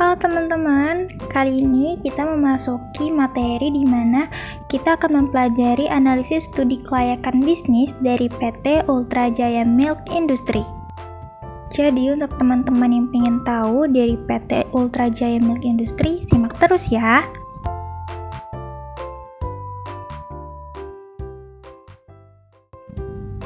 Halo teman-teman, kali ini kita memasuki materi di mana kita akan mempelajari analisis studi kelayakan bisnis dari PT Ultra Jaya Milk Industry. Jadi untuk teman-teman yang ingin tahu dari PT Ultra Jaya Milk Industry, simak terus ya.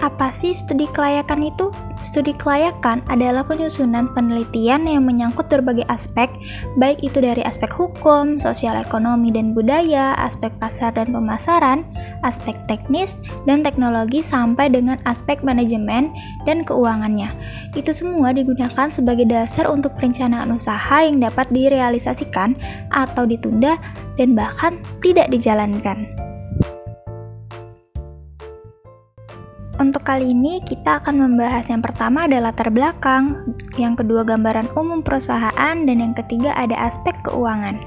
Apa sih studi kelayakan itu? Studi kelayakan adalah penyusunan penelitian yang menyangkut berbagai aspek, baik itu dari aspek hukum, sosial ekonomi dan budaya, aspek pasar dan pemasaran, aspek teknis dan teknologi sampai dengan aspek manajemen dan keuangannya. Itu semua digunakan sebagai dasar untuk perencanaan usaha yang dapat direalisasikan atau ditunda dan bahkan tidak dijalankan. Untuk kali ini kita akan membahas yang pertama adalah latar belakang, yang kedua gambaran umum perusahaan, dan yang ketiga ada aspek keuangan.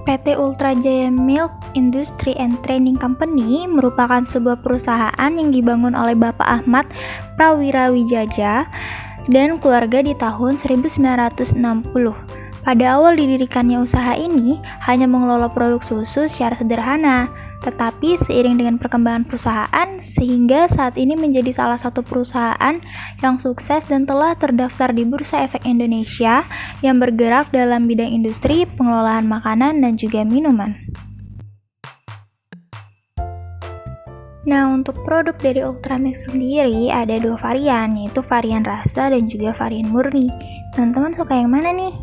PT Ultra Jaya Milk Industry and Training Company merupakan sebuah perusahaan yang dibangun oleh Bapak Ahmad Prawirawijaja dan keluarga di tahun 1960. Pada awal didirikannya usaha ini hanya mengelola produk susu secara sederhana, tetapi seiring dengan perkembangan perusahaan sehingga saat ini menjadi salah satu perusahaan yang sukses dan telah terdaftar di Bursa Efek Indonesia yang bergerak dalam bidang industri, pengelolaan makanan, dan juga minuman. Nah, untuk produk dari Ultramilk sendiri ada dua varian, yaitu varian rasa dan juga varian murni. Teman-teman suka yang mana nih?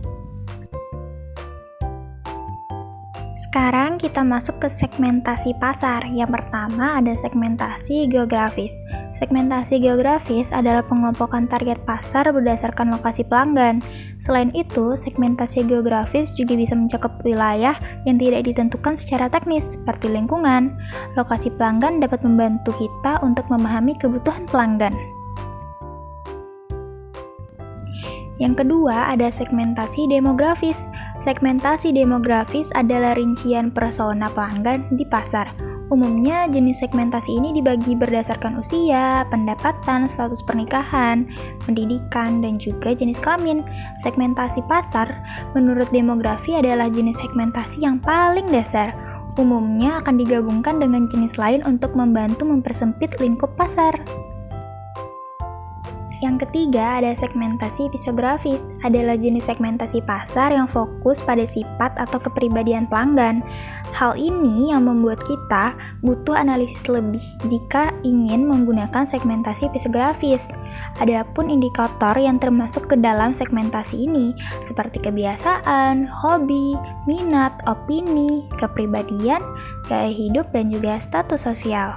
Sekarang kita masuk ke segmentasi pasar. Yang pertama ada segmentasi geografis. Segmentasi geografis adalah pengelompokan target pasar berdasarkan lokasi pelanggan. Selain itu, segmentasi geografis juga bisa mencakup wilayah yang tidak ditentukan secara teknis, seperti lingkungan. Lokasi pelanggan dapat membantu kita untuk memahami kebutuhan pelanggan. Yang kedua ada segmentasi demografis. Segmentasi demografis adalah rincian persona pelanggan di pasar. Umumnya, jenis segmentasi ini dibagi berdasarkan usia, pendapatan, status pernikahan, pendidikan, dan juga jenis kelamin. Segmentasi pasar, menurut demografi adalah jenis segmentasi yang paling dasar. Umumnya akan digabungkan dengan jenis lain untuk membantu mempersempit lingkup pasar. Yang ketiga ada segmentasi fisiografis, adalah jenis segmentasi pasar yang fokus pada sifat atau kepribadian pelanggan. Hal ini yang membuat kita butuh analisis lebih jika ingin menggunakan segmentasi fisiografis. Adapun indikator yang termasuk ke dalam segmentasi ini seperti kebiasaan, hobi, minat, opini, kepribadian, gaya hidup, dan juga status sosial.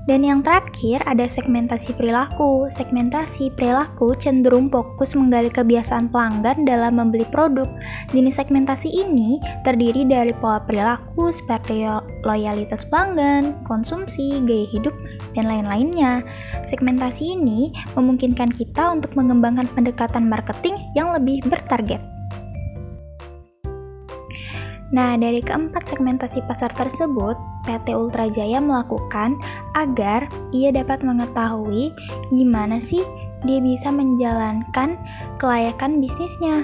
Dan yang terakhir ada segmentasi perilaku. Segmentasi perilaku cenderung fokus menggali kebiasaan pelanggan dalam membeli produk. Jenis segmentasi ini terdiri dari pola perilaku seperti loyalitas pelanggan, konsumsi, gaya hidup, dan lain-lainnya. Segmentasi ini memungkinkan kita untuk mengembangkan pendekatan marketing yang lebih bertarget. Nah, dari keempat segmentasi pasar tersebut, PT Ultra Jaya melakukan agar ia dapat mengetahui gimana sih dia bisa menjalankan kelayakan bisnisnya.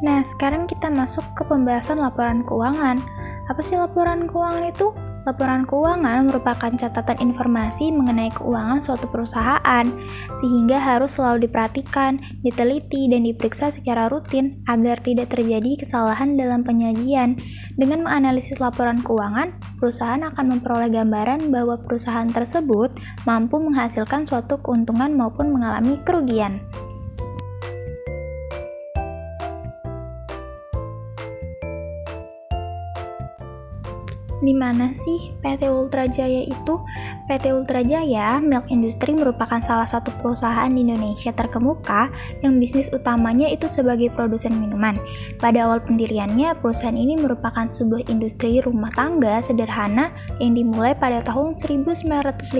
Nah, sekarang kita masuk ke pembahasan laporan keuangan. Apa sih laporan keuangan itu? Laporan keuangan merupakan catatan informasi mengenai keuangan suatu perusahaan, sehingga harus selalu diperhatikan, diteliti, dan diperiksa secara rutin agar tidak terjadi kesalahan dalam penyajian. Dengan menganalisis laporan keuangan, perusahaan akan memperoleh gambaran bahwa perusahaan tersebut mampu menghasilkan suatu keuntungan maupun mengalami kerugian. Di mana sih PT Ultra Jaya itu? PT Ultra Jaya Milk Industry merupakan salah satu perusahaan di Indonesia terkemuka yang bisnis utamanya itu sebagai produsen minuman. Pada awal pendiriannya, perusahaan ini merupakan sebuah industri rumah tangga sederhana yang dimulai pada tahun 1958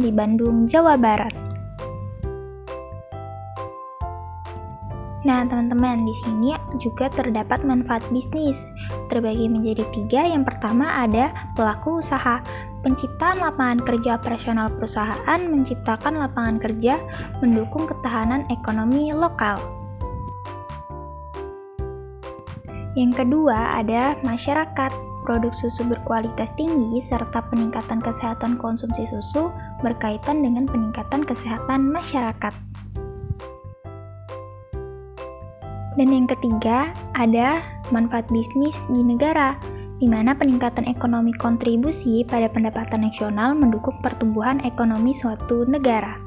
di Bandung, Jawa Barat. Nah, teman-teman, di sini juga terdapat manfaat bisnis, terbagi menjadi 3. Yang pertama ada pelaku usaha. Penciptaan lapangan kerja operasional perusahaan menciptakan lapangan kerja, mendukung ketahanan ekonomi lokal. Yang kedua ada masyarakat. Produk susu berkualitas tinggi serta peningkatan kesehatan konsumsi susu berkaitan dengan peningkatan kesehatan masyarakat. Dan yang ketiga, ada manfaat bisnis di negara, di mana peningkatan ekonomi kontribusi pada pendapatan nasional mendukung pertumbuhan ekonomi suatu negara.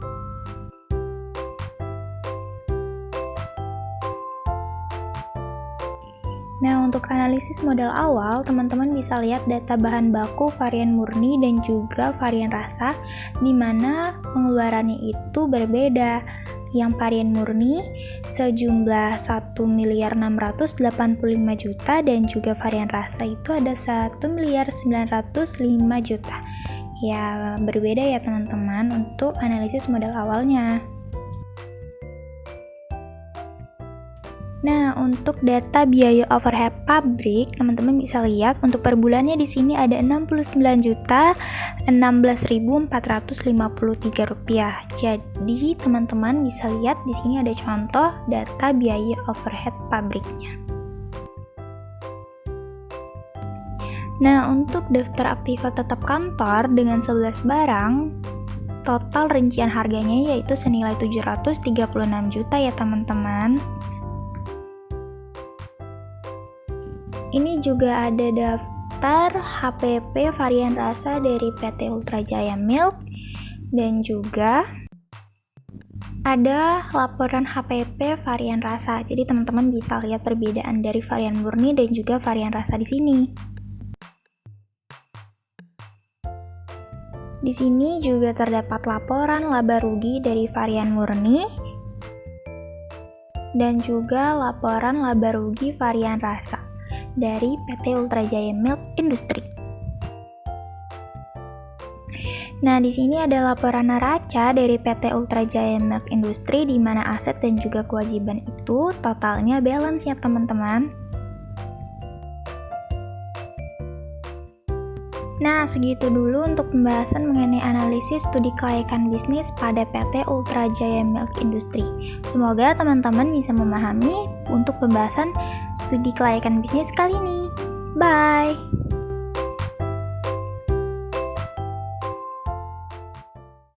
Nah, untuk analisis modal awal, teman-teman bisa lihat data bahan baku varian murni dan juga varian rasa, di mana pengeluarannya itu berbeda. Yang varian murni sejumlah 1.685.000.000 dan juga varian rasa itu ada 1.905.000.000. Ya, berbeda ya teman-teman untuk analisis modal awalnya. Nah, untuk data biaya overhead pabrik, teman-teman bisa lihat untuk per bulannya di sini ada Rp69.016.453. Jadi, teman-teman bisa lihat di sini ada contoh data biaya overhead pabriknya. Nah, untuk daftar aktiva tetap kantor dengan 11 barang, total rincian harganya yaitu senilai 736 juta ya teman-teman. Ini juga ada daftar HPP varian rasa dari PT Ultra Jaya Milk dan juga ada laporan HPP varian rasa. Jadi teman-teman bisa lihat perbedaan dari varian murni dan juga varian rasa di sini. Di sini juga terdapat laporan laba rugi dari varian murni dan juga laporan laba rugi varian rasa dari PT Ultra Jaya Milk Industri. Nah, di sini ada laporan neraca dari PT Ultra Jaya Milk Industri di mana aset dan juga kewajiban itu totalnya balance ya teman-teman. Nah, segitu dulu untuk pembahasan mengenai analisis studi kelayakan bisnis pada PT Ultra Jaya Milk Industri. Semoga teman-teman bisa memahami untuk pembahasan studi kelayakan bisnis kali ini. Bye!